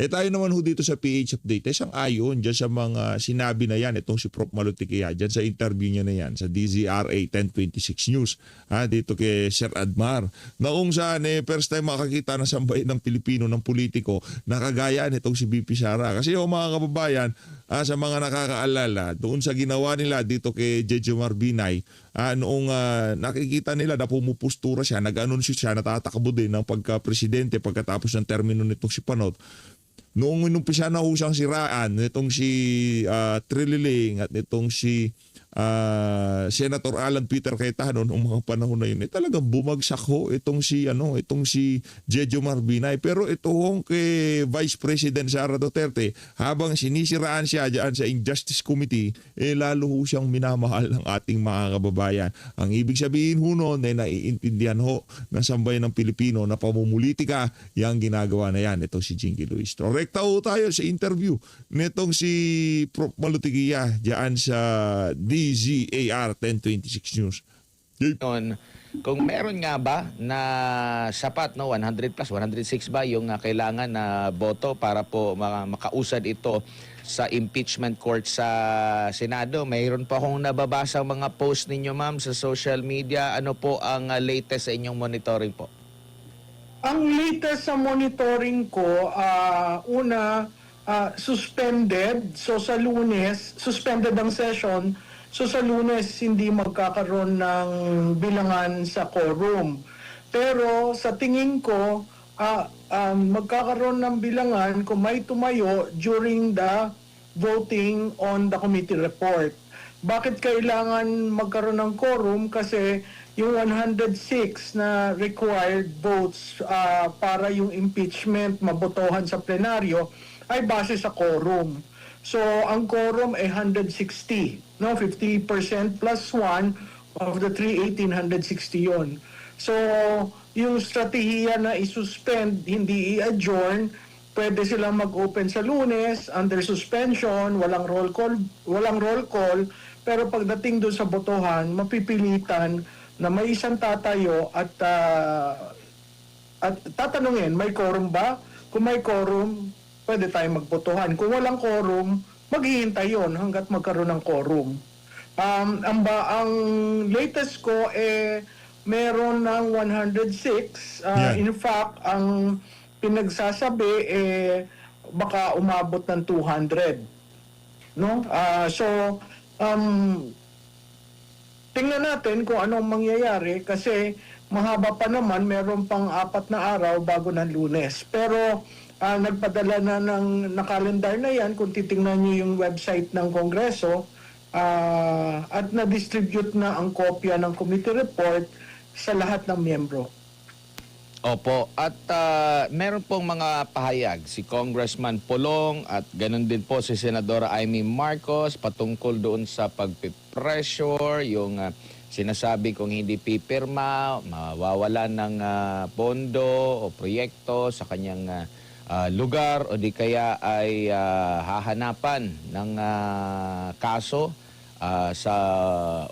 Tayo naman ho dito sa PH Update, sang-ayon dyan sa mga sinabi na yan, itong si Prof. Malutikia, dyan sa interview niya na yan, sa DZRA 1026 News, dito kay Sir Admar. Naong saan, first time makakita ng sambahin ng Pilipino, ng politiko, nakagaya nitong si BP Sara. Kasi mga kababayan, sa mga nakakaalala, doon sa ginawa nila dito kay Jejo Marbinay, noong nakikita nila na pumupustura siya, nag-anunsyo siya, natatakbo din ng pagka-presidente pagkatapos ng termino nitong si Panot. Noong inumpisa na ho siyang siraan, nitong si Trililing at nitong si Senator Alan Peter Cayetano noong mga panahon na yun, talagang bumagsak ho itong si Jejo Marbinay. Pero ito hong kay Vice President Sara Duterte, habang sinisiraan siya diyan sa Injustice Committee, lalo ho siyang minamahal ng ating mga kababayan. Ang ibig sabihin ho noon ay naiintindihan ho ng sambayan ng Pilipino na pamumulitika yung ginagawa na yan. Ito si Jinky Luis. Rekta ho tayo sa interview nitong si Prof. Malutikia diyan sa DZAR 1026 News. Kung meron nga ba na sapat 100 plus 106 ba yung kailangan na boto para po makausad ito sa impeachment court sa Senado? Mayroon pa akong nababasa mga post ninyo, ma'am, sa social media. Ano po ang latest sa inyong monitoring po? Ang latest sa monitoring ko, suspended. So sa Lunes, suspended ang session. So sa Lunes, hindi magkakaroon ng bilangan sa quorum. Pero sa tingin ko, magkakaroon ng bilangan kung may tumayo during the voting on the committee report. Bakit kailangan magkaroon ng quorum? Kasi yung 106 na required votes para yung impeachment mabotohan sa plenaryo ay base sa quorum. So, ang quorum ay 160. No? 50% plus 1 of the 318, 160 yun. So, yung strategiya na isuspend, hindi i-adjourn, pwede silang mag-open sa Lunes, under suspension, walang roll call, pero pagdating doon sa botohan, mapipilitan na may isang tatayo at tatanungin, may quorum ba? Kung may quorum, pwede tayong magbotohan. Kung walang quorum, maghihintay yun hanggat magkaroon ng quorum. Ang latest ko, meron ng 106. In fact, ang pinagsasabi, baka umabot ng 200. No? Tingnan natin kung anong mangyayari kasi mahaba pa naman, meron pang 4 na araw bago ng Lunes. Pero nagpadala na ng nakalendar na yan kung titingnan nyo yung website ng Kongreso at na-distribute na ang kopya ng committee report sa lahat ng miyembro. Opo. At meron pong mga pahayag si Congressman Pulong at ganun din po si Senadora Amy Marcos patungkol doon sa pagpipressure, yung sinasabi kung hindi pipirma, mawawalan ng pondo o proyekto sa kanyang lugar o di kaya ay hahanapan ng kaso sa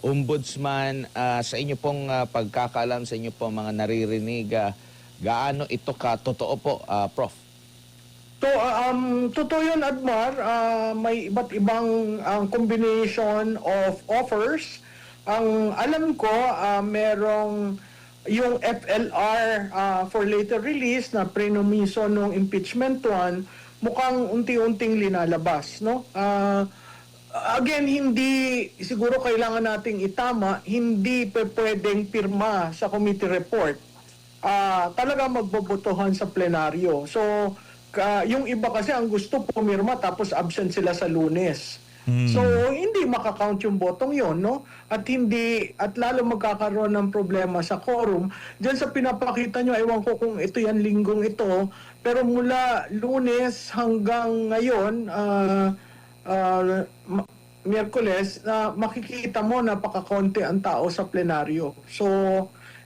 ombudsman. Sa inyo pong pagkakaalam, sa inyo pong mga naririnig, gaano ito katotoo po, Prof? So, totoo yun, Admar. May iba't ibang combination of offers. Ang alam ko, merong yung FLR for later release na prenomiso ng impeachment one, mukhang unti-unting linalabas, no? Again, hindi siguro kailangan nating itama, hindi pwedeng pirma sa committee report. Talaga magbobotohan sa plenaryo. So, yung iba kasi ang gusto pumirma tapos absent sila sa Lunes. So, hindi makakount yung botong yon, no? At lalo magkakaroon ng problema sa quorum. Diyan sa pinapakita nyo, ewan ko kung ito yan linggong ito, pero mula Lunes hanggang ngayon, Miyerkules, makikita mo napakakonti ang tao sa plenaryo. So,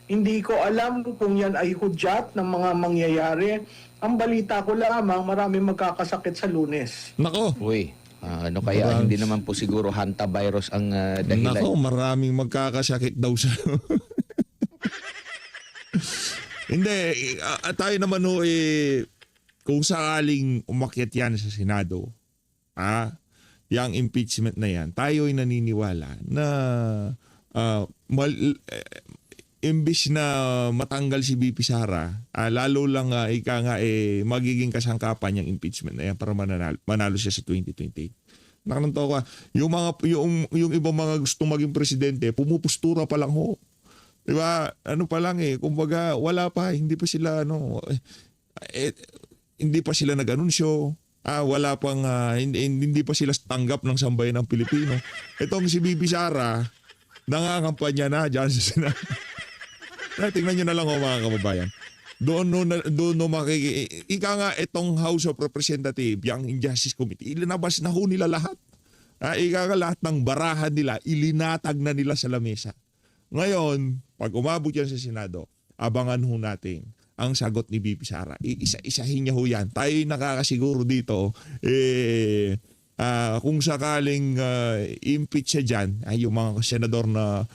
hindi ko alam kung yan ay hudyat ng mga mangyayari. Ang balita ko lamang, maraming magkakasakit sa Lunes. Nako. Uy, ano kaya hindi naman po siguro hantavirus ang dahilan? Nako, maraming magkakasakit daw sa... Hindi, tayo naman ho kung sakaling umakyat yan sa Senado, yung impeachment na yan, tayo ay naniniwala na imbis na matanggal si BP Sara, lalo lang magiging kasangkapan yung impeachment na yan para manalo siya sa 2028. Nakananto ka, yung ibang mga gustong maging presidente, pumupustura pa lang ho. Diba? Ano pa lang kumbaga wala pa, hindi pa sila hindi pa sila nag-anunsyo. Wala pang hindi pa sila tanggap ng sambayan ng Pilipino. Itong si BP Sara, nangangampanya na diyan sa Senado. Tingnan nyo na lang mga kababayan. Doon ika nga itong House of Representatives, yung Injustice Committee, ilinabas na ho nila lahat. Ika nga lahat ng barahan nila, ilinatag na nila sa lamesa. Ngayon, pag umabot yan sa Senado, abangan ho natin ang sagot ni BP Sara. Isa-isahin niya ho yan. Tayo nakakasiguro dito, kung sakaling impeach siya dyan, yung mga senador na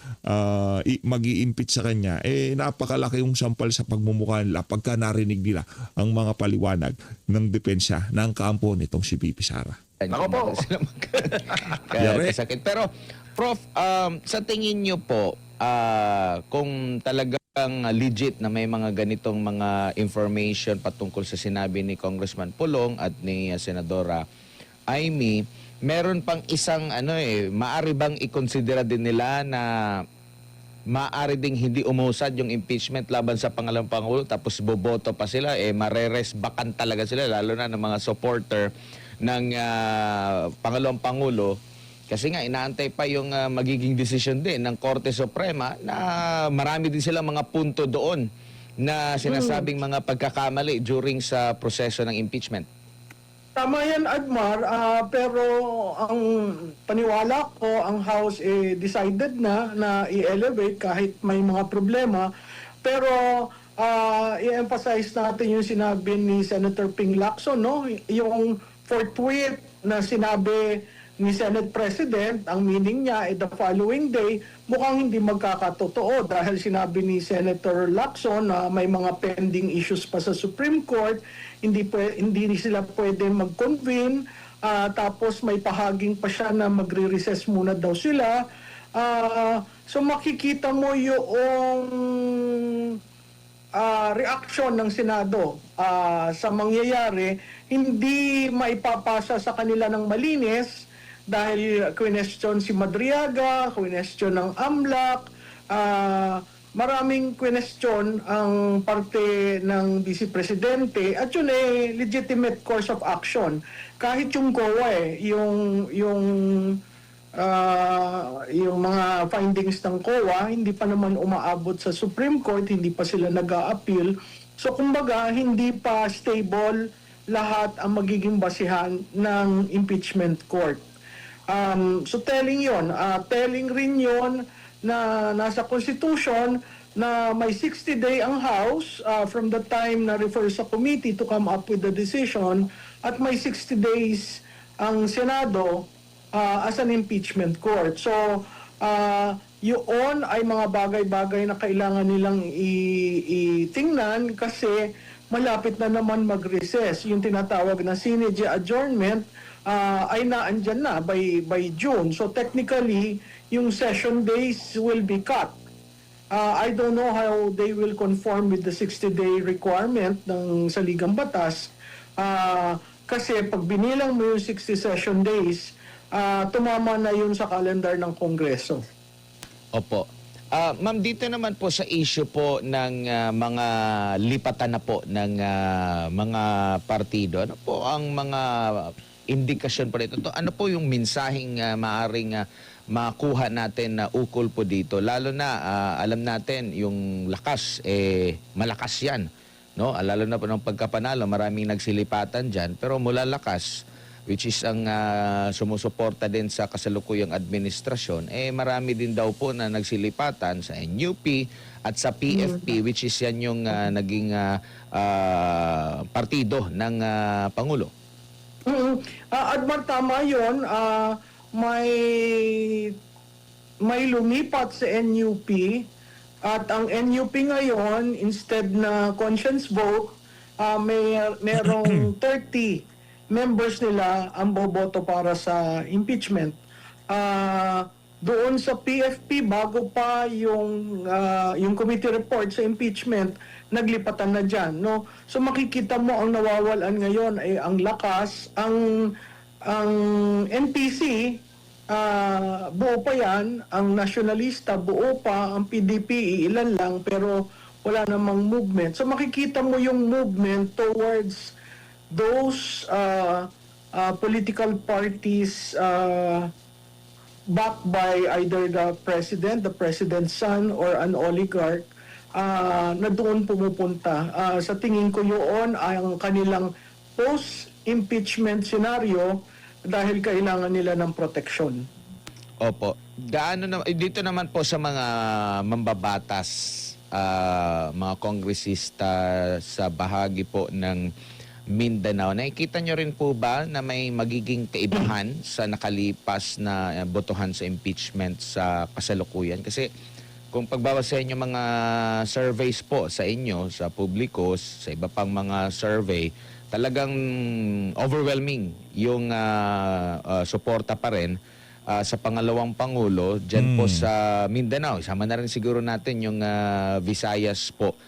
mag-i-impeach sa kanya, napakalaki yung sampal sa pagmumukha nila pagka narinig nila ang mga paliwanag ng depensa ng kampo nitong si BP Sara. Ako po. Sakit. Pero, Prof, sa tingin nyo po, kung talagang legit na may mga ganitong mga information patungkol sa sinabi ni Congressman Pulong at ni Senadora Amy, meron pang isang maaari bang ikonsidera din nila na maaari ding hindi umusad yung impeachment laban sa pangalawang Pangulo tapos boboto pa sila, mareresbakan talaga sila, lalo na ng mga supporter ng pangalawang Pangulo. Kasi nga, inaantay pa yung magiging desisyon din ng Korte Suprema na marami din silang mga punto doon na sinasabing mga pagkakamali during sa proseso ng impeachment. Tama yan, Admar, pero ang paniwala ko, ang House decided na i-elevate kahit may mga problema. Pero i-emphasize natin yung sinabi ni Senator Ping Lacson, no? Yung forthwith na sinabi ni Senate President, ang meaning niya the following day, mukhang hindi magkakatotoo dahil sinabi ni Senator Lacson na may mga pending issues pa sa Supreme Court, hindi sila pwede mag-convene, tapos may pahaging pa siya na magre-recess muna daw sila. So makikita mo yung reaction ng Senado sa mangyayari, hindi maipapasa sa kanila ng malinis dahil question si Madriaga, question ng AMLAC, maraming question ang parte ng Vice Presidente at yun legitimate course of action. Kahit yung COA yung mga findings ng COA, hindi pa naman umaabot sa Supreme Court, hindi pa sila nag-a-appeal. So kumbaga, hindi pa stable lahat ang magiging basihan ng impeachment court. So telling yon, telling rin yon na nasa Constitution na may 60-day ang House from the time na refer sa committee to come up with the decision at may 60 days ang Senado as an impeachment court. So yun ay mga bagay-bagay na kailangan nilang itingnan kasi malapit na naman mag-recess. Yung tinatawag na Sine Die adjournment ay naandyan na by June. So technically, yung session days will be cut. I don't know how they will conform with the 60-day requirement ng saligang batas. Kasi pag binilang mo yung 60 session days, tumama na yun sa calendar ng Kongreso. Opo. Ma'am, dito naman po sa issue po ng mga lipatan na po ng mga partido, ano po ang mga indikasyon po dito? Ano po yung mensaheng maaring makuha natin na ukol po dito? Lalo na alam natin yung lakas, malakas yan. No? Lalo na po ng pagkapanalo, maraming nagsilipatan dyan. Pero mula lakas, which is ang sumusuporta din sa kasalukuyang administrasyon, marami din daw po na nagsilipatan sa NUP at sa PFP, which is yan yung naging partido ng Pangulo. Admar, tama yun. May lumipat sa NUP at ang NUP ngayon, instead na conscience vote, merong 30 members nila ang boboto para sa impeachment. Doon sa PFP, bago pa yung committee report sa impeachment, naglipatan na dyan. No? So makikita mo ang nawawalan ngayon ay ang lakas, ang NPC, buo pa yan, ang nationalista, buo pa, ang PDP, ilan lang, pero wala namang movement. So makikita mo yung movement towards those political parties backed by either the president's son, or an oligarch na doon pumupunta. Sa tingin ko yun ang kanilang post-impeachment scenario dahil kailangan nila ng proteksyon. Opo. Dito naman po sa mga mambabatas, mga kongresista sa bahagi po ng Mindanao, nakikita nyo rin po ba na may magiging kaibahan sa nakalipas na botohan sa impeachment sa kasalukuyan? Kasi kung pagbabasahin yung mga surveys po sa inyo, sa publiko, sa iba pang mga survey, talagang overwhelming yung suporta pa rin sa pangalawang Pangulo dyan po sa Mindanao. Isama na rin siguro natin yung Visayas po.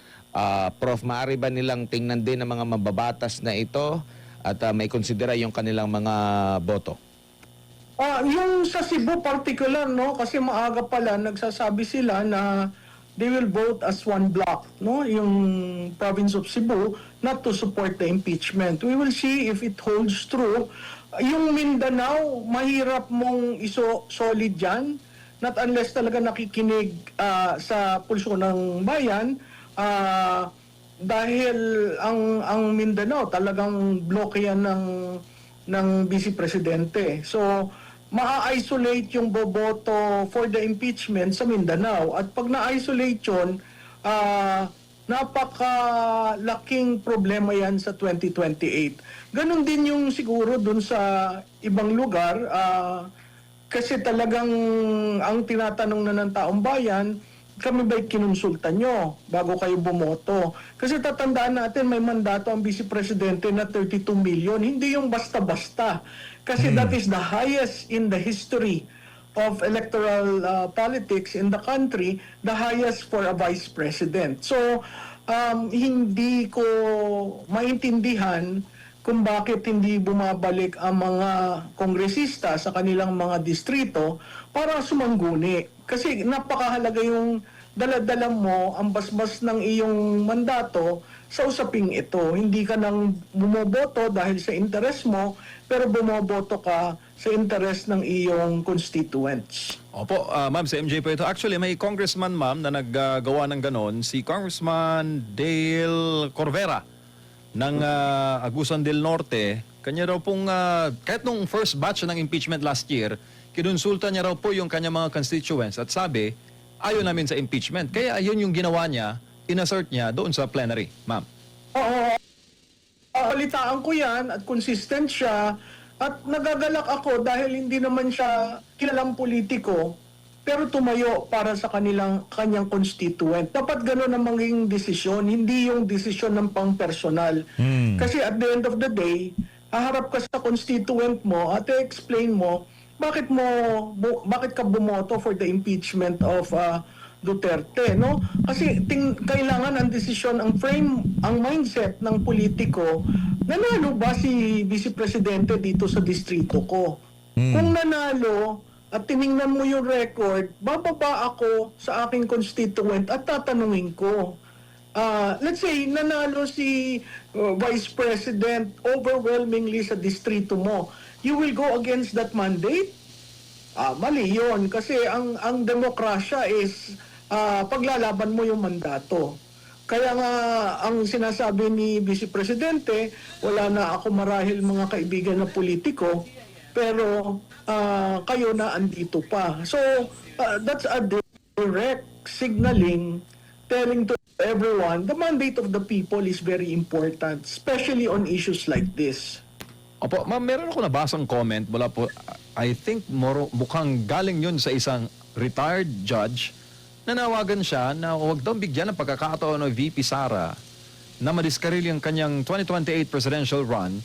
Prof, maaari ba nilang tingnan din ang mga mababatas na ito at may konsidera yung kanilang mga boto? Yung sa Cebu particular, no, kasi maaga pala nagsasabi sila na they will vote as one block, no, yung province of Cebu, not to support the impeachment. We will see if it holds true. Yung Mindanao, mahirap mong solid dyan, not unless talaga nakikinig sa pulso ng bayan, dahil ang Mindanao talagang bloke yan ng Vice Presidente. So maa-isolate yung boboto for the impeachment sa Mindanao. At pag na-isolate yun, napakalaking problema yan sa 2028. Ganon din yung siguro dun sa ibang lugar, kasi talagang ang tinatanong na ng taong bayan, kami ba'y kinonsulta nyo bago kayo bumoto? Kasi tatandaan natin, may mandato ang Vice Presidente na 32 million. Hindi yung basta-basta. Kasi that is the highest in the history of electoral politics in the country, the highest for a Vice President. So, hindi ko maintindihan kung bakit hindi bumabalik ang mga kongresista sa kanilang mga distrito para sumangguni. Kasi napakahalaga yung dala-dala mo ang basbas ng iyong mandato sa usaping ito. Hindi ka nang bumoboto dahil sa interes mo, pero bumoboto ka sa interes ng iyong constituents. Opo, ma'am, si MJ po ito. Actually, may congressman, ma'am, na naggawa ng ganon, si Congressman Dale Corvera ng Agusan del Norte. Kanya raw pong, kahit nung first batch ng impeachment last year, kinonsulta niya raw po yung kanya mga constituents at sabi, ayaw namin sa impeachment. Kaya yun yung ginawa niya, inassert niya doon sa plenary, ma'am. Oo. Balitaan ko yan at consistent siya at nagagalak ako dahil hindi naman siya kilalang politiko pero tumayo para sa kanyang constituent. Dapat gano'n ang maging desisyon, hindi yung desisyon ng pang-personal. Kasi at the end of the day, haharap ka sa constituent mo at i-explain mo bakit ka bumoto for the impeachment of Duterte, no? Kasi kailangan ang desisyon, ang mindset ng politiko, nanalo ba si Vice Presidente dito sa distrito ko? Kung nanalo at tiningnan mo yung record, bababa ako sa aking constituent at tatanungin ko. Let's say, nanalo si Vice President overwhelmingly sa distrito mo. You will go against that mandate? Mali yun. Kasi ang demokrasya is paglalaban mo yung mandato. Kaya nga ang sinasabi ni Vice Presidente, wala na ako marahil mga kaibigan na politiko, pero kayo na andito pa. So, that's a direct signaling telling to everyone the mandate of the people is very important, especially on issues like this. Opo, ma'am, meron ako nabasang comment mula po, I think mukhang galing yun sa isang retired judge. Nanawagan siya na huwag daw bigyan ng pagkakataon ng VP Sara na madiskaril yung kanyang 2028 presidential run,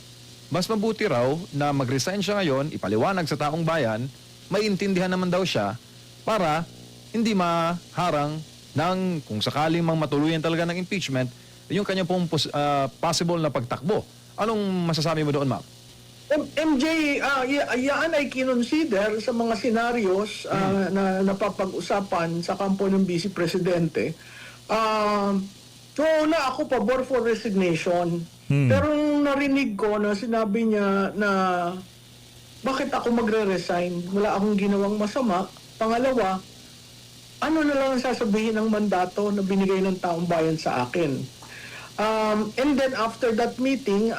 mas mabuti raw na mag-resign siya ngayon, ipaliwanag sa taong bayan, maintindihan naman daw siya para hindi maharang ng kung sakaling mang matuluyan talaga ng impeachment, yung kanyang pong possible na pagtakbo. Anong masasabi mo doon, ma'am? MJ, yan ay kinonsider sa mga senaryos na napapag-usapan sa kampo ng Vice Presidente. So na ako pabor for resignation. Pero nung narinig ko na sinabi niya na bakit ako magre-resign? Wala akong ginawang masama. Pangalawa, ano na lang ang sasabihin ng mandato na binigay ng taong bayan sa akin? And then after that meeting,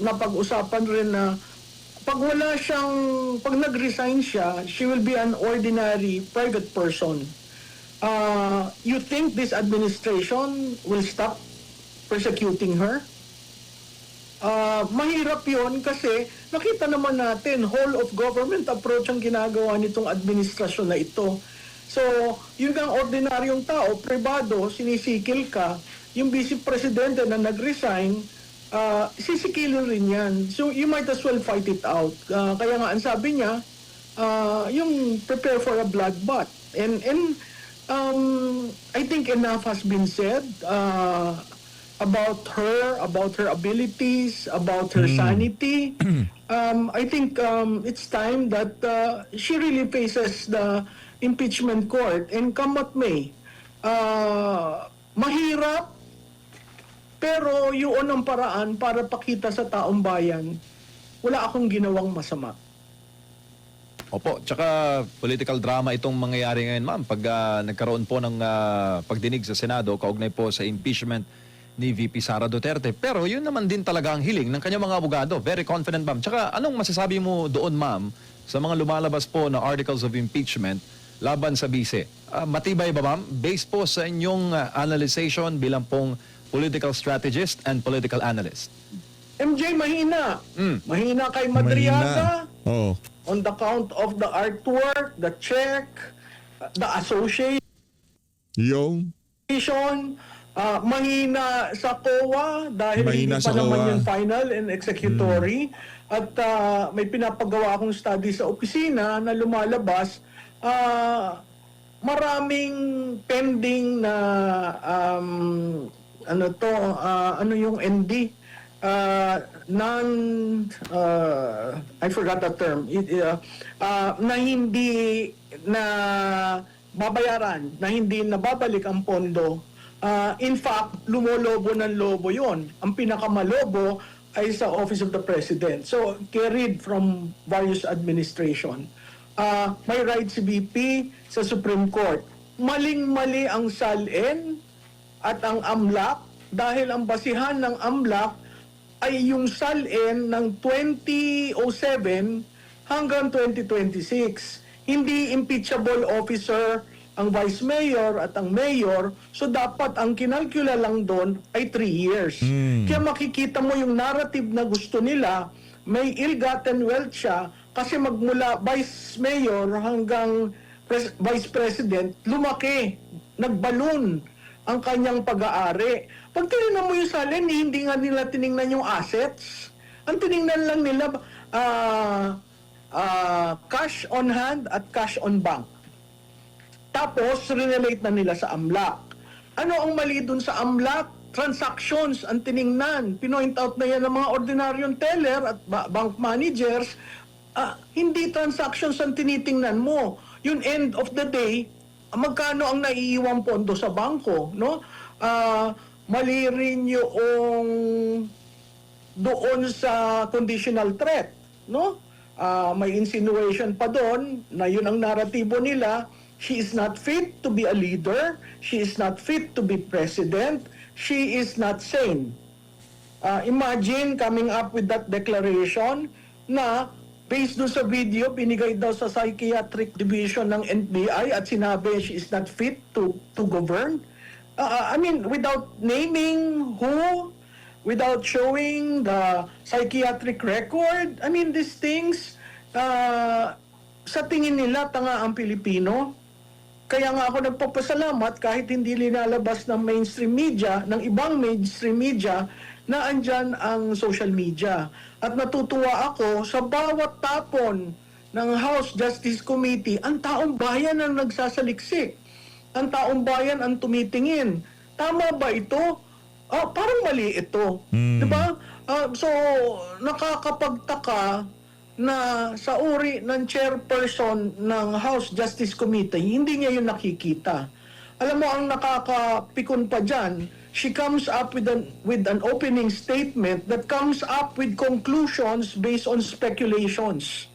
napag-usapan rin na pag nag-resign siya, she will be an ordinary private person. You think this administration will stop persecuting her? Mahirap yon kasi nakita naman natin whole of government approach ang ginagawa nitong administrasyon na ito. So, yung ang ordinaryong tao, pribado, sinisikil ka, yung vice presidente na nag-resign, sisikilin rin yan. So, you might as well fight it out. Kaya nga, ang sabi niya, yung prepare for a bloodbath. And I think enough has been said about her abilities, about her sanity. I think it's time that she really faces the impeachment court and come what may. Mahirap, pero yun ang paraan para pakita sa taong bayan, wala akong ginawang masama. Opo, tsaka political drama itong mangyayari ngayon, ma'am, pag nagkaroon po ng pagdinig sa Senado, kaugnay po sa impeachment ni VP Sara Duterte. Pero yun naman din talaga ang hiling ng kanyang mga abogado. Very confident, ma'am. Tsaka anong masasabi mo doon, ma'am, sa mga lumalabas po na articles of impeachment laban sa bise? Matibay ba, ma'am? Based po sa inyong analyzation bilang pong political strategist and political analyst. MJ, mahina. Mahina kay Madriaga. Mahina. Oh. On the count of the artwork, the check, the association, Yung mahina sa COA dahil Mahina hindi sa pa naman COA. yung final and executory. At may pinapagawa akong study sa opisina na lumalabas, maraming pending na ano yung ND, I forgot the term, na hindi na babayaran, na hindi nababalik ang pondo. In fact, lumolobo ng lobo yon. Ang pinakamalobo ay sa Office of the President. So, carried from various administration. May right si BP sa Supreme Court. Maling-mali ang SALN at ang AMLAC dahil ang basihan ng AMLAC ay yung SALN ng 2007 hanggang 2026. Hindi impeachable officer ang vice mayor at ang mayor, so dapat ang kinalkula lang doon ay 3 years. Kaya makikita mo yung narrative na gusto nila, may ill-gotten wealth siya kasi magmula vice mayor hanggang vice president, lumaki, nagbalon ang kanyang pag-aari. Pag tinignan mo yung salin, hindi nga nila tinignan yung assets. Ang tinignan lang nila cash on hand at cash on bank. Tapos, relate na nila sa AMLAC. Ano ang mali dun sa AMLAC? Transactions ang tinignan. Pinoint out na yan ng mga ordinaryong teller at bank managers. Hindi transactions ang tinitingnan mo. Yung end of the day, magkano ang naiiwang pondo sa bangko, no? Mali rin yung doon sa conditional threat, no? May insinuation pa doon na yun ang naratibo nila. She is not fit to be a leader. She is not fit to be president. She is not sane. Imagine coming up with that declaration na based doon sa video, binigay daw sa psychiatric division ng NBI at sinabi she is not fit to govern. I mean, without naming who, without showing the psychiatric record, I mean, these things, sa tingin nila, tanga ang Pilipino. kaya nga ako nagpapasalamat kahit hindi linalabas ng mainstream media, ng ibang mainstream media, na andyan ang social media. At natutuwa ako sa bawat tapon ng House Justice Committee, ang taong bayan ang nagsasaliksik. Ang taong bayan ang tumitingin. Tama ba ito? Parang mali ito. Diba? So, nakakapagtaka na sa uri ng chairperson ng House Justice Committee, hindi niya yun nakikita. Alam mo, ang nakakapikon pa dyan, she comes up with an opening statement that comes up with conclusions based on speculations.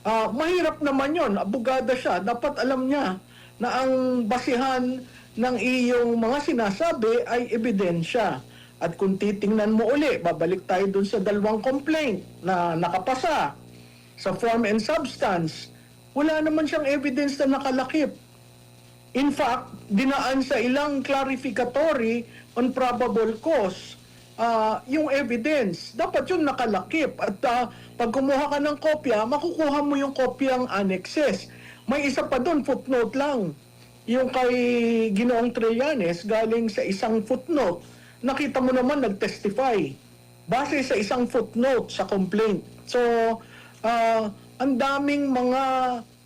Mahirap naman yun. Abogada siya. Dapat alam niya na ang basihan ng iyong mga sinasabi ay ebidensya. At kung titingnan mo uli, babalik tayo dun sa 2 complaint na nakapasa sa form and substance, wala naman siyang evidence na nakalakip. In fact, dinaan sa ilang clarificatory on probable cause yung evidence. Dapat yun nakalakip. At pag kumuha ka ng kopya, makukuha mo yung kopyang annexes. May isa pa doon, footnote lang. Yung kay Ginoong Trillanes, galing sa isang footnote. Nakita mo naman nag-testify base sa isang footnote sa complaint. So, ang daming mga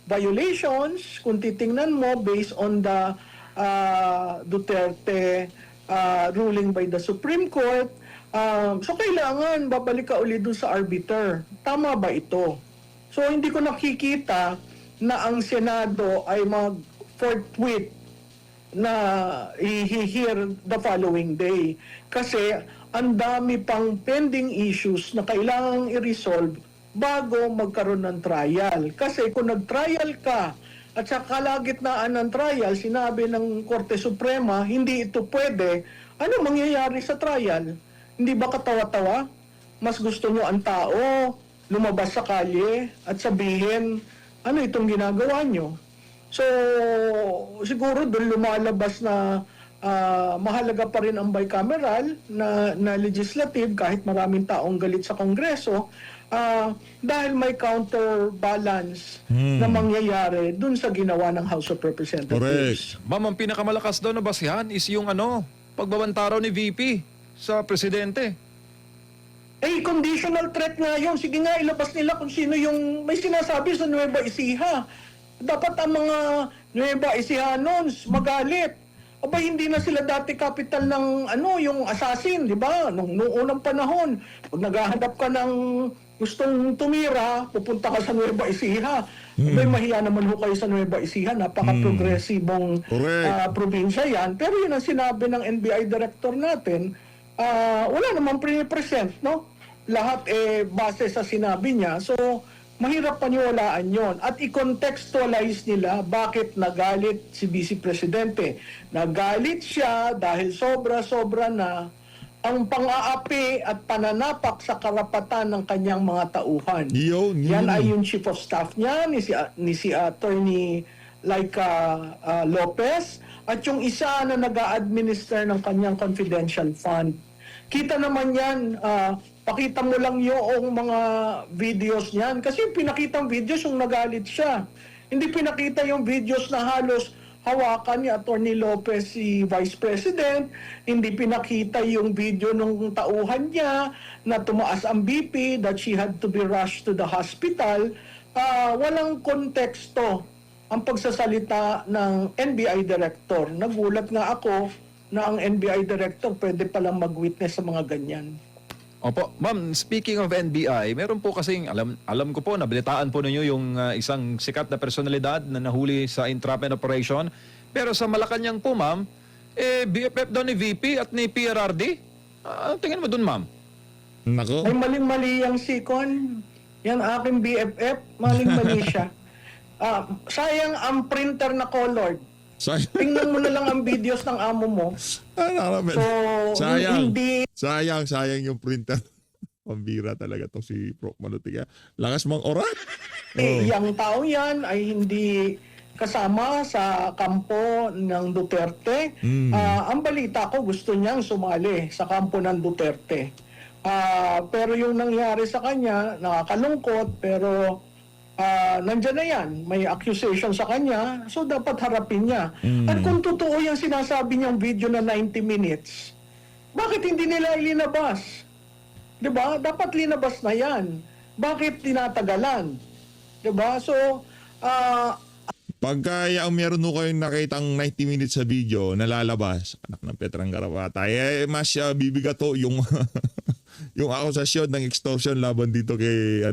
violations kung titingnan mo based on the Duterte ruling by the Supreme Court. So, kailangan babalik ka ulit dun sa arbiter. Tama ba ito? So, hindi ko nakikita na ang Senado ay mag-forthwith na i-hear the following day. Kasi ang dami pang pending issues na kailangang i-resolve bago magkaroon ng trial. Kasi kung nag-trial ka at sa kalagitnaan ng trial, sinabi ng Korte Suprema, hindi ito pwede, ano mangyayari sa trial? Hindi ba katawa-tawa? Mas gusto nyo ang tao lumabas sa kalye at sabihin, ano itong ginagawa nyo? So, siguro doon lumalabas na mahalaga pa rin ang bicameral na legislative kahit maraming taong galit sa Kongreso dahil may counterbalance na mangyayari dun sa ginawa ng House of Representatives. Correct. Ma'am, ang pinakamalakas daw na basihan is yung pagbabantaraw ni VP sa presidente. Conditional threat nga yun. Sige nga, ilabas nila kung sino yung may sinasabi sa Nueva Ecija. Dapat ang mga Nueva Ecijanos magalit. Aba, hindi na sila dati capital ng yung assassin, di ba? Nung unang panahon, pag naghahanap ka ng gustong tumira, pupunta ka sa Nueva Ecija. Abay, mahiya naman ho kayo sa Nueva Ecija. Napaka-progresibong probinsya yan. Pero yun ang sinabi ng NBI director natin, wala namang pre-present, no? Lahat base sa sinabi niya. So, mahirap paniwalaan yon at i-contextualize nila bakit nagalit si Vice Presidente. Nagalit siya dahil sobra-sobra na ang pang-aapi at pananapak sa karapatan ng kanyang mga tauhan. Yan ay yung Chief of Staff niya, ni si Attorney Laika Lopez, at yung isa na nag-a-administer ng kanyang confidential fund. Kita naman yan, pakita mo lang yung mga videos niyan. Kasi yung pinakitang videos yung nagalit siya. Hindi pinakita yung videos na halos hawakan ni Atty. Lopez si Vice President. Hindi pinakita yung video ng tauhan niya na tumaas ang BP, that she had to be rushed to the hospital. Walang konteksto ang pagsasalita ng NBI Director. Nagulat nga ako na ang NBI Director pwede palang mag-witness sa mga ganyan. Opo. Ma'am, speaking of NBI, meron po kasing, alam ko po, nabalitaan po ninyo yung isang sikat na personalidad na nahuli sa entrapment operation. Pero sa Malacanang po, ma'am, BFF daw ni VP at ni PRRD. Ano tingin mo dun, ma'am? Nako. Ay, maling-mali yung sikon. Yan aking BFF, maling-mali siya. Sayang ang printer na colored. Tingnan mo na lang ang videos ng amo mo. So, hindi... Sayang yung printer. Pambira talaga tong si Prof. Malutiga. Lakas mong orat. Yung tao yan ay hindi kasama sa kampo ng Duterte. Ang balita ko, gusto niyang sumali sa kampo ng Duterte. Pero yung nangyari sa kanya, nakakalungkot, pero nandyan na yan, may accusation sa kanya, so dapat harapin niya. At kung totoo yung sinasabi niyang video na 90 minutes, bakit hindi nila ilinabas? 'Di ba? Dapat linabas na yan. Bakit tinatagalan? 'Di ba? So, Pagka ang meron nyo kayong nakitang 90 minutes sa video na lalabas, anak ng Petrang Garapata, mas bibigat to yung yung akusasyon ng extortion laban dito kay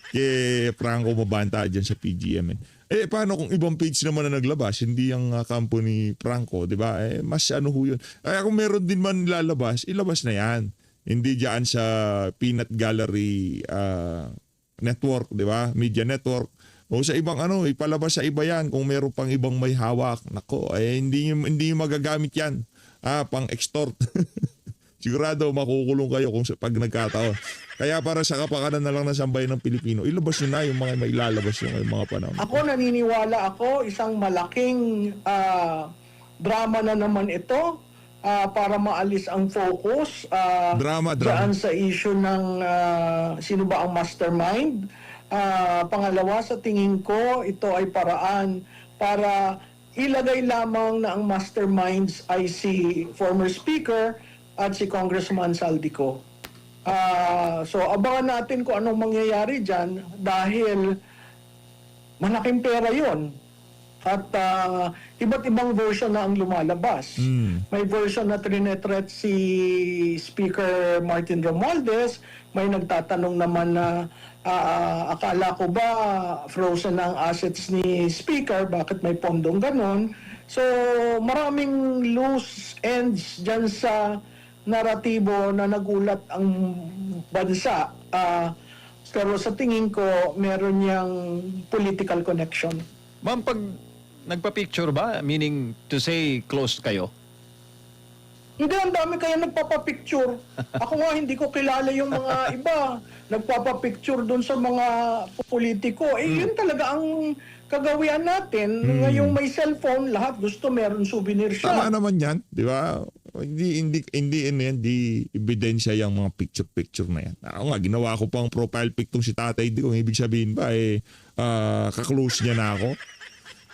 kay Franco Mabanta diyan sa PGM. Paano kung ibang page naman na naglabas, hindi ang kampo ni Franco, 'di ba? Mas ho 'yun. Kaya kung meron din man lalabas, ilabas na 'yan. Hindi diyan sa Peanut Gallery network, 'di ba? Media network. O sa ibang ipalabas sa iba yan kung meron pang ibang may hawak. Nako, hindi magagamit yan. Pang extort. Sigurado makukulong kayo kung pag nagkataon. Kaya para sa kapakanan na lang ng sambayan ng Pilipino, ilabas nyo na yung mga mailalabas yung mga panahon. ako naniniwala ako, isang malaking drama na naman ito para maalis ang focus Drama. dyan sa issue ng sino ba ang mastermind. Pangalawa, sa tingin ko, ito ay paraan para ilagay lamang na ang masterminds ay si former Speaker at si Congressman Saldico. So, abangan natin kung anong mangyayari dyan dahil malaking pera yon. At iba't ibang version na ang lumalabas. May version na trinetret si Speaker Martin Romualdez. May nagtatanong naman na akala ko ba frozen na ang assets ni Speaker? Bakit may pondong ganon? So maraming loose ends dyan sa naratibo na nagulat ang bansa. Pero sa tingin ko, meron niyang political connection. Ma'am, pag nagpa-picture ba, meaning to say close kayo? Hindi, ang dami kaya nagpapapicture. Ako nga, hindi ko kilala yung mga iba. Nagpapapicture doon sa mga politiko. Yun talaga ang kagawian natin. Ngayong may cellphone, lahat gusto meron souvenir siya. Tama naman yan, di ba? Hindi ebidensya yung mga picture na yan. Ako nga, ginawa ko pang profile pic tong si Tatay Digong. Ibig sabihin ba, kaklose niya na ako?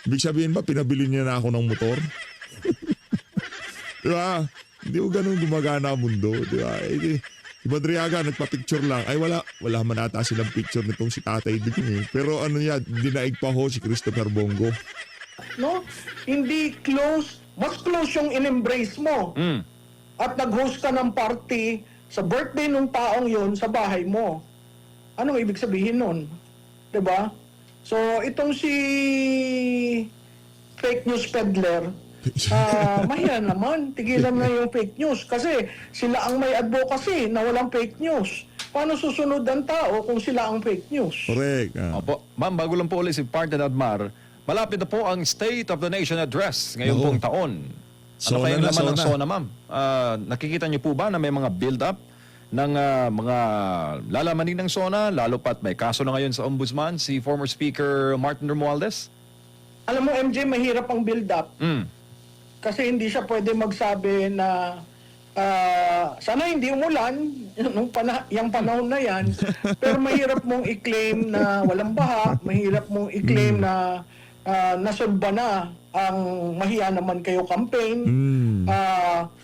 Ibig sabihin ba, pinabili niya na ako ng motor? Di ba? Hindi ko ganun gumagana ang mundo. Di ba? Si Madriaga, nagpa-picture lang. Ay, wala man ata silang picture nitong si Tatay Digong. Pero dinaig pa ho si Christopher Bongo. No? Hindi close. Mas close yung in-embrace mo. At nag-host ka ng party sa birthday ng taong yun sa bahay mo. Anong ibig sabihin nun? Diba? So, itong si fake news peddler, mahiya naman. Tigilan na yung fake news. Kasi sila ang may advocacy na walang fake news. Paano susunod ang tao kung sila ang fake news? Correct. Opo. Ma'am, bago lang po ulit si Parton Admar, malapit na po ang State of the Nation Address ngayong pong taon. Ano Sona kayang na, laman ng sona. SONA, ma'am? Nakikita niyo po ba na may mga build-up ng mga lalamanin ng SONA, lalo pat may kaso na ngayon sa Ombudsman, si former Speaker Martin Romualdez? Alam mo, MJ, mahirap ang build-up. Kasi hindi siya pwede magsabi na sana hindi umulan yung panahon na yan. Pero mahirap mong i-claim na walang baha, mahirap mong i-claim na nasolba na ang mahiya naman kayo campaign.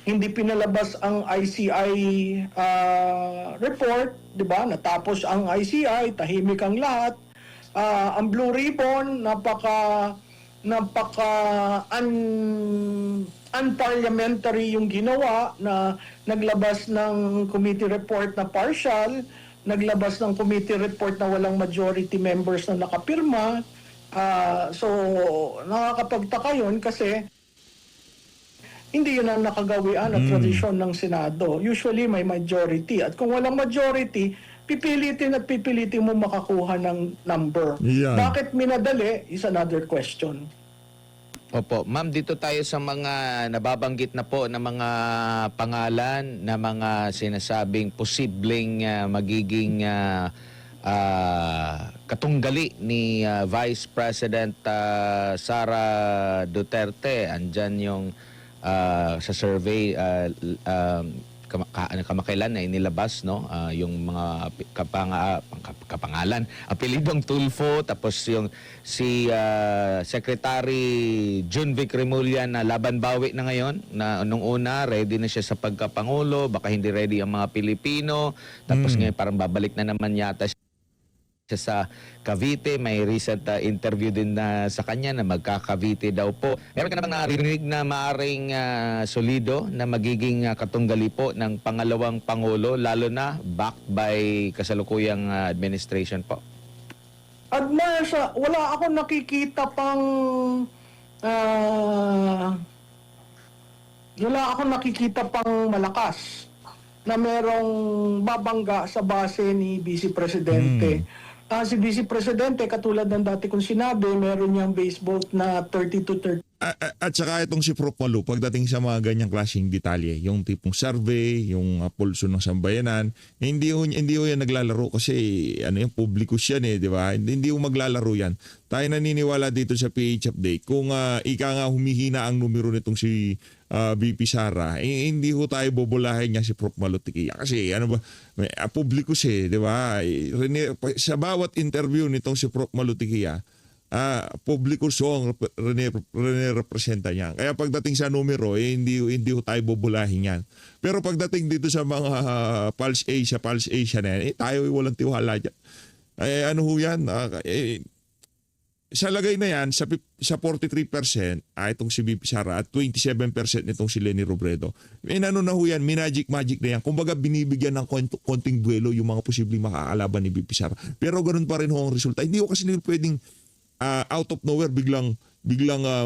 Hindi pinalabas ang ICI report, 'di ba? Natapos ang ICI, tahimik ang lahat. Ang Blue Ribbon, napaka unparliamentary yung ginawa na naglabas ng committee report na partial, naglabas ng committee report na walang majority members na nakapirma. So nakakapagtaka yun kasi hindi yun ang nakagawian at tradisyon ng Senado. Usually may majority. At kung walang majority, pipilitin mo makakuha ng number. Yan. Bakit minadali is another question. Opo. Ma'am, dito tayo sa mga nababanggit na po na mga pangalan na mga sinasabing posibleng magiging katunggali ni Vice President Sara Duterte. Andyan yung sa survey kamakailan na inilabas, no, yung mga kapangalan, apelidong Tulfo, tapos yung si Secretary Junvic Remulla na laban bawi na ngayon, na nung una ready na siya sa pagkapangulo, baka hindi ready ang mga Pilipino, tapos ngayon parang babalik na naman yata siya sa Cavite. May recent interview din na sa kanya na magka-Cavite daw po. Meron ka na bang narinig na maaring solido na magiging katunggali po ng pangalawang Pangulo, lalo na backed by kasalukuyang administration po? Wala ako nakikita pang malakas na merong babangga sa base ni Vice Presidente. Si Vice Presidente, katulad ng dati kong sinabi, meron niyang base vote na 30 to 30. At saka itong si Prof. Malu, pagdating sa mga ganyang klaseng detalye, yung tipong survey, yung pulso ng sambayanan, hindi ho yan naglalaro kasi yung publiko siya di ba? Hindi ho maglalaro yan. Tayo naniniwala dito sa PH Update, kung ika nga humihina ang numero nitong si VP Sara, hindi ho tayo bobolahin niya si Prof. Malu Tiquia. Kasi publiko siya, di ba? Sa bawat interview nitong si Prof. Malu Tiquia, publiko song representa niya. Kaya pagdating sa numero, hindi ho tayo bubulahin yan. Pero pagdating dito sa mga Pulse Asia na yan, tayo walang tiwala dyan. Ano ho yan? Sa lagay na yan, sa 43%, itong si VP Sara at 27% itong si Leni Robredo. Ano na ho yan, magic na yan. Kumbaga binibigyan ng konting buwelo yung mga posibleng makakalaban ni VP Sara. Pero ganun pa rin ho ang resulta. Hindi ho kasi nila pwedeng out of nowhere biglang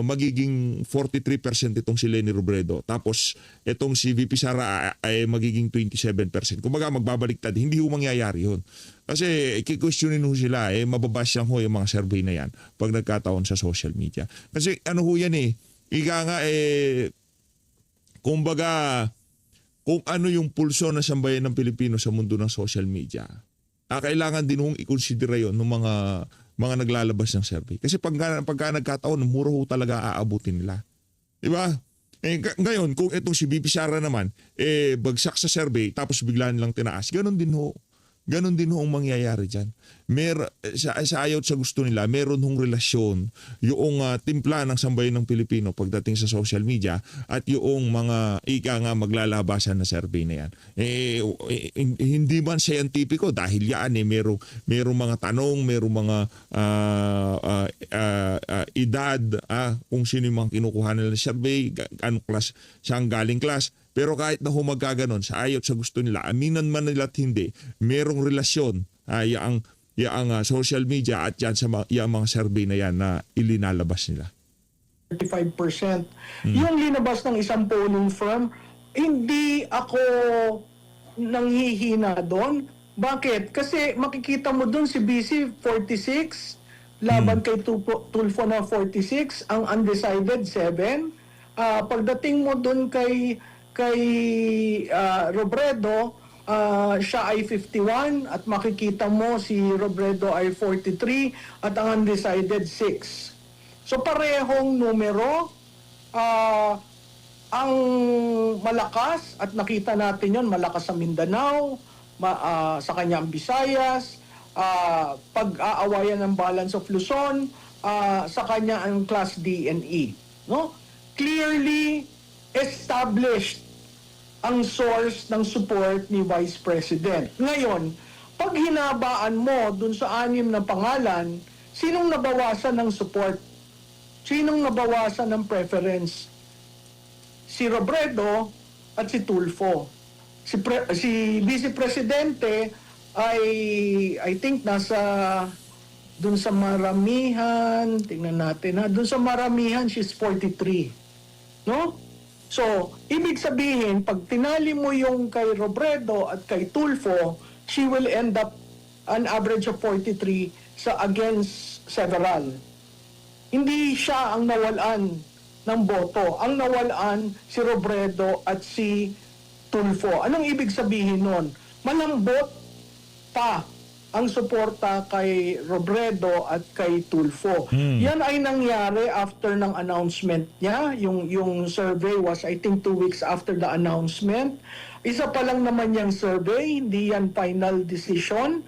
magiging 43% itong si Leni Robredo. Tapos itong si VP Sara ay magiging 27%. Kumbaga magbabaliktad. Hindi ho mangyayari yun. Kasi kikwestiyonin ho sila, mababash lang ho yung mga survey na yan pag nagkataon sa social media. Kasi ano ho yan ika nga kumbaga kung ano yung pulso na sambayan ng Pilipino sa mundo ng social media, kailangan din hong i-consider yun ng mga naglalabas ng survey. Kasi pagka nagkataon, mura ho talaga aabutin nila. Diba? Ngayon, kung itong si VP Sara naman, bagsak sa survey, tapos bigla nilang tinaas, ganun din ho ang mangyayari dyan. Sa ayaw sa gusto nila, meron hong relasyon yung timpla ng sambayan ng Pilipino pagdating sa social media at yung mga maglalabasan na survey na yan. Hindi man scientifico dahil yan merong mga tanong, merong mga edad, kung sino yung mga kinukuha nila ng survey, anong class, saan galing class. Pero kahit na humagkaganon, sa ayaw sa gusto nila, aminan man nila at hindi, merong relasyon yung social media at yan sa yung mga survey na yan na ilinalabas nila. 35%. Yung linabas ng isang polling firm, hindi ako nanghihina doon. Bakit? Kasi makikita mo doon si BC 46, laban kay Tulfo na 46, ang undecided 7. Pagdating mo doon kay Robredo, siya ay 51 at makikita mo si Robredo ay 43 at ang undecided 6. So parehong numero, ang malakas at nakita natin yon, malakas sa Mindanao, sa kanyang Visayas, pag-aawayan ng balance of Luzon, sa kanya ang Class D and E. No? Clearly established ang source ng support ni Vice President. Ngayon, pag hinabaan mo dun sa 6 na pangalan, sinong nabawasan ng support? Sinong nabawasan ng preference? Si Robredo at si Tulfo. Si Vice Presidente ay I think nasa dun sa maramihan, tingnan natin dun sa maramihan she's 43. No? So, ibig sabihin, pag tinali mo yung kay Robredo at kay Tulfo, she will end up an average of 43 sa against several. Hindi siya ang nawalan ng boto. Ang nawalan si Robredo at si Tulfo. Anong ibig sabihin nun? Malambot pa ang suporta kay Robredo at kay Tulfo. Yan ay nangyari after ng announcement niya. Yung survey was I think 2 weeks after the announcement. Isa pa lang naman yung survey, hindi yan final decision.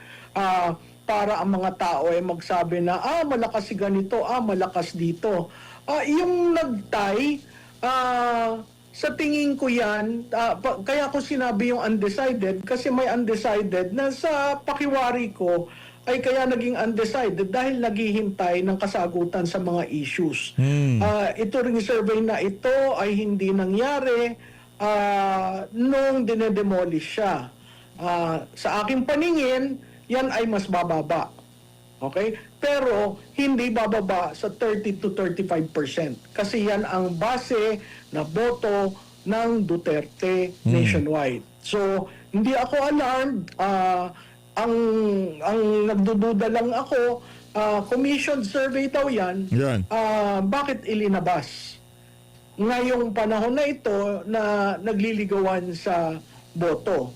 para ang mga tao ay magsabi na, malakas si ganito, malakas dito. Yung nagtay, sa tingin ko yan, kaya ko sinabi yung undecided, kasi may undecided na sa pakiwari ko ay kaya naging undecided dahil naghihintay ng kasagutan sa mga issues. Ito ring survey na ito ay hindi nangyari nung dinedemolish siya. Sa aking paningin, yan ay mas bababa. Okay? Pero hindi bababa sa 30 to 35% kasi yan ang base na boto ng Duterte nationwide. So, hindi ako alarmed. Ang nagdududa lang ako, commissioned survey daw yan. Yan. Bakit ilinabas? Ngayong panahon na ito na nagliligawan sa boto.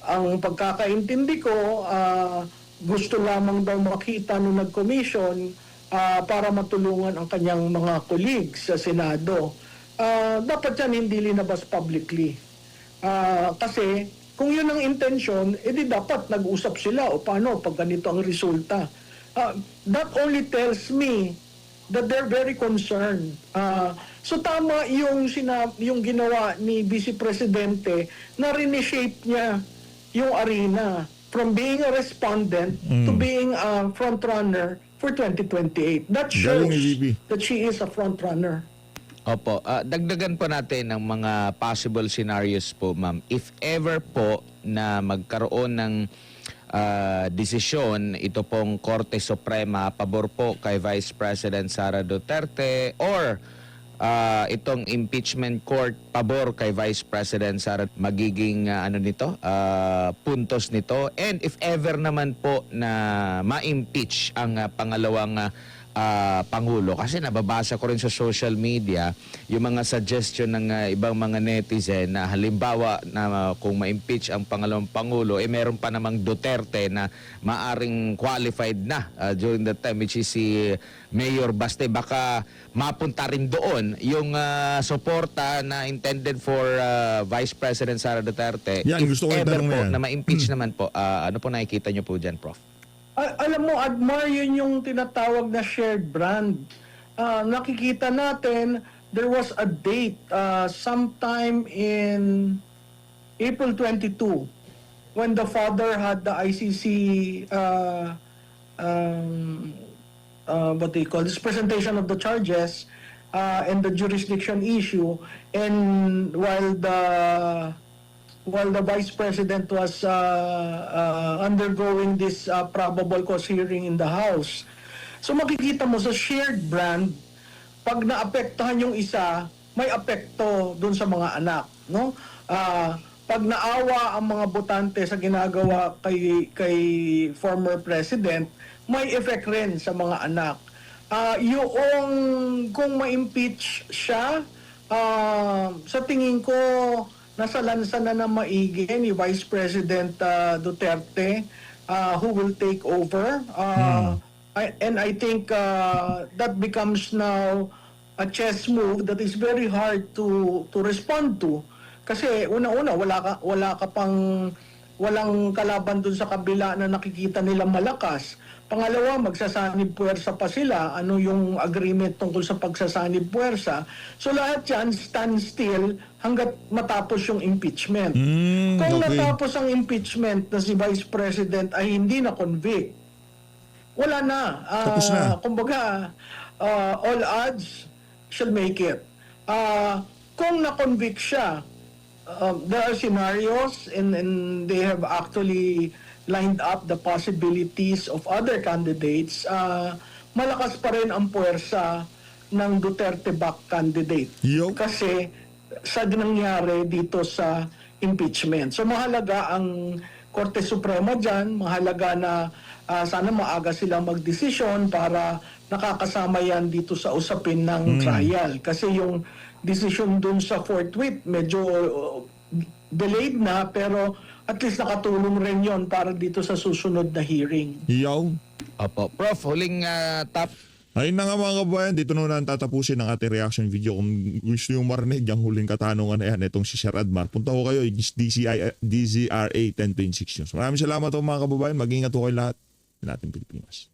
Ang pagkakaintindi ko, gusto lamang daw makita nung nag-commission para matulungan ang kanyang mga colleagues sa Senado. Dapat yan hindi linabas publicly. Kasi kung yun ang intention, edi dapat nag-usap sila o paano pag ganito ang resulta. That only tells me that they're very concerned. So tama yung ginawa ni Vice Presidente na rineshape niya yung arena from being a respondent to being a frontrunner for 2028. That shows Galing ni VP. that she is a frontrunner. Opo. Dagdagan po natin ng mga possible scenarios po, ma'am. If ever po na magkaroon ng desisyon ito pong Korte Suprema pabor po kay Vice President Sara Duterte or itong impeachment court pabor kay Vice President Sara, magiging puntos nito, and if ever naman po na ma-impeach ang pangalawang Pangulo, kasi nababasa ko rin sa social media yung mga suggestion ng ibang mga netizen na halimbawa na kung ma-impeach ang pangalawang Pangulo, meron pa namang Duterte na maaring qualified na during that time, which is si Mayor Baste. Baka mapunta rin doon yung suporta na intended for Vice President Sara Duterte. Yan, If gusto ko ever itanong po yan. na ma-impeach naman po, ano po nakikita nyo po dyan, Prof? Alam mo, Admar, yun yung tinatawag na shared brand. Nakikita natin, there was a date sometime in April 22 when the father had the ICC what they call this presentation of the charges and the jurisdiction issue, and while the Vice President was undergoing this probable cause hearing in the House. So makikita mo sa shared brand, pag naapektuhan yung isa, may apekto dun sa mga anak, no? Pag naawa ang mga botante sa ginagawa kay former president, may effect rin sa mga anak. Yung kung ma-impeach siya, sa tingin ko nasa lansa na maigi ni Vice President Duterte, who will take over. And I think that becomes now a chess move that is very hard to respond to. Kasi una-una, walang kalaban dun sa kabila na nakikita nila malakas. Pangalawa, magsasanib puwersa pa sila. Ano yung agreement tungkol sa pagsasanib puwersa? So lahat yan stand still hanggat matapos yung impeachment. Kung okay. natapos ang impeachment na si Vice President ay hindi na convict, wala na. Tapos na. Kumbaga, all odds shall make it. Kung na-convict siya, there are scenarios and they have actually lined up the possibilities of other candidates. Malakas pa rin ang puwersa ng Duterte-backed candidate. Yo. Kasi sa nangyari dito sa impeachment. So mahalaga ang Korte Suprema dyan, mahalaga na sana maaga silang magdesisyon para nakakasama yan dito sa usapin ng trial. Kasi yung decision dun sa forthwith medyo delayed na, pero at least nakatulong rin yon para dito sa susunod na hearing. Yo. Opo. Prof, huling top Ayun na nga mga kabayan, dito na tatapusin ang ating reaction video. Kung gusto nyo marinig ang huling katanungan na yan, itong si Sir Admar, punta ko kayo, DZRA 1026 News. Maraming salamat po mga kababayan, mag-ingat po kayo lahat ng ating Pilipinas.